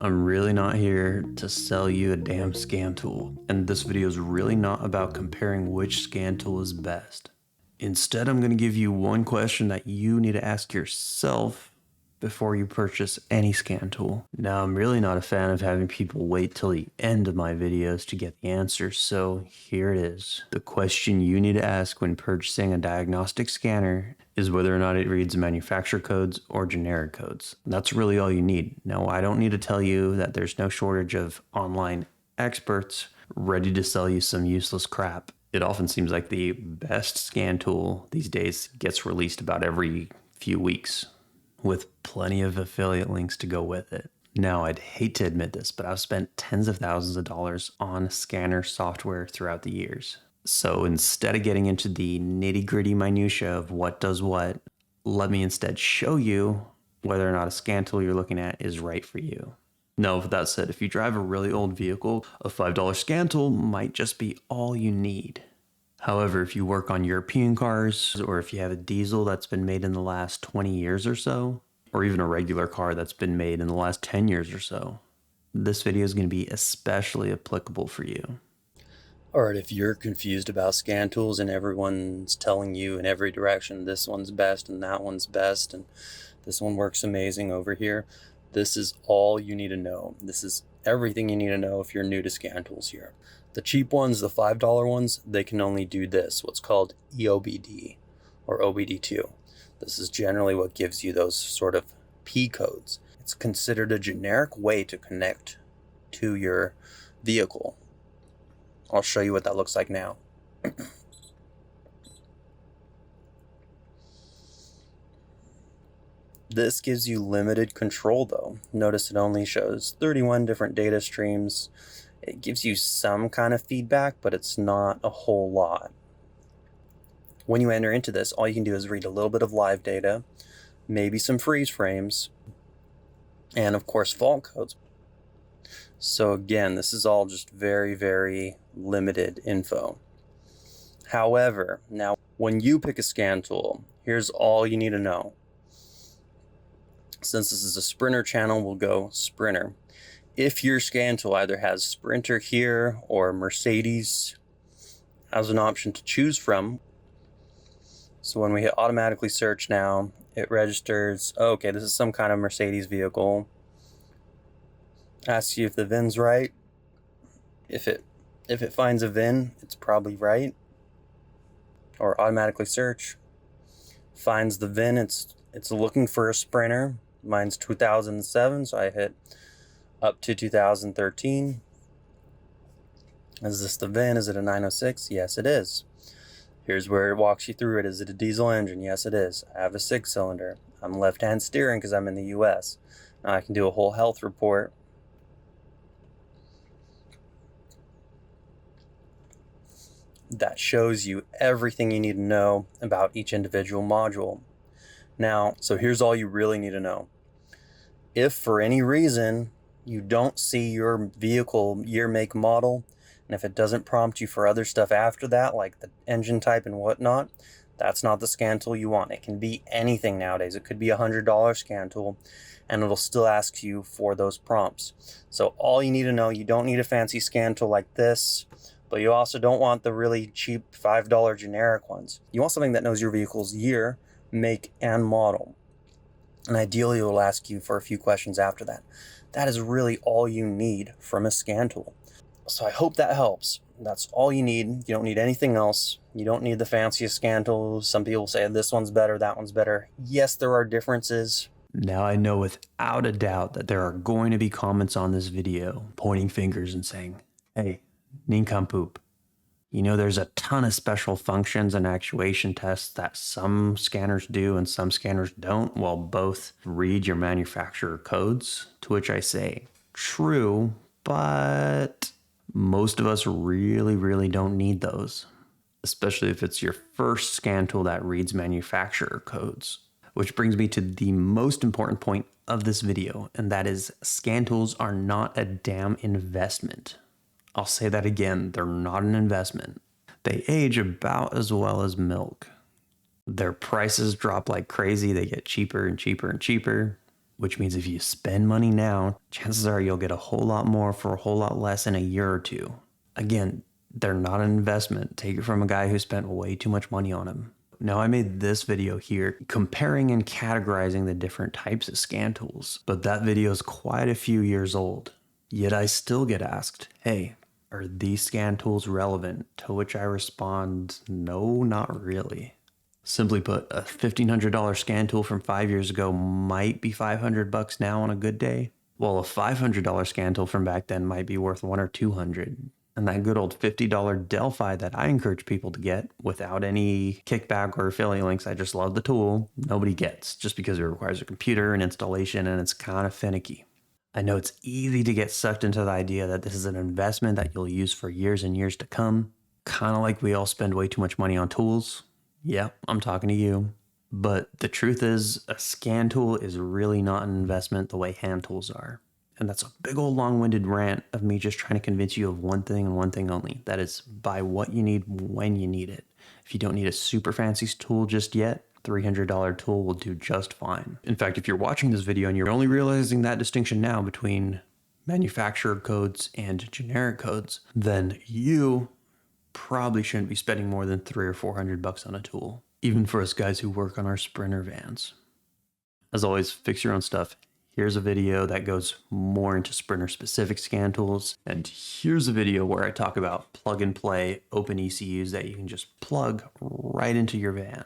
I'm really not here to sell you a damn scan tool, and this video is really not about comparing which scan tool is best. Instead, I'm going to give you one question that you need to ask yourself before you purchase any scan tool. Now, I'm really not a fan of having people wait till the end of my videos to get the answer, so here it is. The question you need to ask when purchasing a diagnostic scanner is whether or not it reads manufacturer codes or generic codes. That's really all you need. Now, I don't need to tell you that there's no shortage of online experts ready to sell you some useless crap. It often seems like the best scan tool these days gets released about every few weeks, with plenty of affiliate links to go with it. Now, I'd hate to admit this, but I've spent tens of thousands of dollars on scanner software throughout the years. So instead of getting into the nitty-gritty minutia of what does what, let me instead show you whether or not a scan tool you're looking at is right for you. Now, with that said, if you drive a really old vehicle, a $5 scan tool might just be all you need. However, if you work on European cars, or if you have a diesel that's been made in the last 20 years or so, or even a regular car that's been made in the last 10 years or so, this video is going to be especially applicable for you. Alright, if you're confused about scan tools and everyone's telling you in every direction this one's best and that one's best and this one works amazing over here, this is all you need to know. This is everything you need to know if you're new to scan tools here. The cheap ones, the $5 ones, they can only do this, what's called EOBD or OBD2. This is generally what gives you those sort of P codes. It's considered a generic way to connect to your vehicle. I'll show you what that looks like now. This gives you limited control though. Notice it only shows 31 different data streams. It gives you some kind of feedback, but it's not a whole lot. When you enter into this, all you can do is read a little bit of live data, maybe some freeze frames, and of course fault codes. So again, this is all just very, very limited info. However, now when you pick a scan tool, here's all you need to know. Since this is a Sprinter channel, we'll go Sprinter. If your scan tool either has Sprinter here or Mercedes as an option to choose from. So when we hit automatically search now, it registers, okay, this is some kind of Mercedes vehicle. Asks you if the VIN's right. If it finds a VIN, it's probably right. Or automatically search. Finds the VIN, it's looking for a Sprinter. Mine's 2007, so I hit up to 2013. Is this the VIN? Is it a 906? Yes, it is. Here's where it walks you through it. Is it a diesel engine? Yes, it is. I have a 6-cylinder. I'm left-hand steering because I'm in the US. Now I can do a whole health report. That shows you everything you need to know about each individual module. Now, so here's all you really need to know. If for any reason you don't see your vehicle year, make, model, and if it doesn't prompt you for other stuff after that, like the engine type and whatnot, that's not the scan tool you want. It can be anything nowadays. It could be a $100 scan tool, and it'll still ask you for those prompts. So all you need to know, you don't need a fancy scan tool like this, but you also don't want the really cheap $5 generic ones. You want something that knows your vehicle's year, make, and model. And ideally, it will ask you for a few questions after that. That is really all you need from a scan tool. So I hope that helps. That's all you need. You don't need anything else. You don't need the fanciest scan tools. Some people say this one's better, that one's better. Yes, there are differences. Now, I know without a doubt that there are going to be comments on this video pointing fingers and saying, hey, nincompoop. You know, there's a ton of special functions and actuation tests that some scanners do and some scanners don't, while both read your manufacturer codes, to which I say, true, but most of us really don't need those, especially if it's your first scan tool that reads manufacturer codes. Which brings me to the most important point of this video, and that is scan tools are not a damn investment. I'll say that again, they're not an investment. They age about as well as milk. Their prices drop like crazy. They get cheaper and cheaper and cheaper. which means if you spend money now, chances are you'll get a whole lot more for a whole lot less in a year or two. Again, they're not an investment. Take it from a guy who spent way too much money on them. Now, I made this video here comparing and categorizing the different types of scan tools, but that video is quite a few years old. Yet I still get asked, hey, are these scan tools relevant? To which I respond, no, not really. Simply put, a $1,500 scan tool from 5 years ago might be $500 now on a good day, while a $500 scan tool from back then might be worth $100 or $200. And that good old $50 Delphi that I encourage people to get without any kickback or affiliate links, I just love the tool, nobody gets, just because it requires a computer and installation and it's kind of finicky. I know it's easy to get sucked into the idea that this is an investment that you'll use for years and years to come, kind of like we all spend way too much money on tools. Yeah, I'm talking to you. But the truth is, a scan tool is really not an investment the way hand tools are. And that's a big old long-winded rant of me just trying to convince you of one thing and one thing only. That is, buy what you need when you need it. If you don't need a super fancy tool just yet, $300 tool will do just fine. In fact, if you're watching this video and you're only realizing that distinction now between manufacturer codes and generic codes, then you probably shouldn't be spending more than $300 or $400 on a tool, even for us guys who work on our Sprinter vans. As always, fix your own stuff. Here's a video that goes more into Sprinter specific scan tools, and here's a video where I talk about plug and play open ECUs that you can just plug right into your van.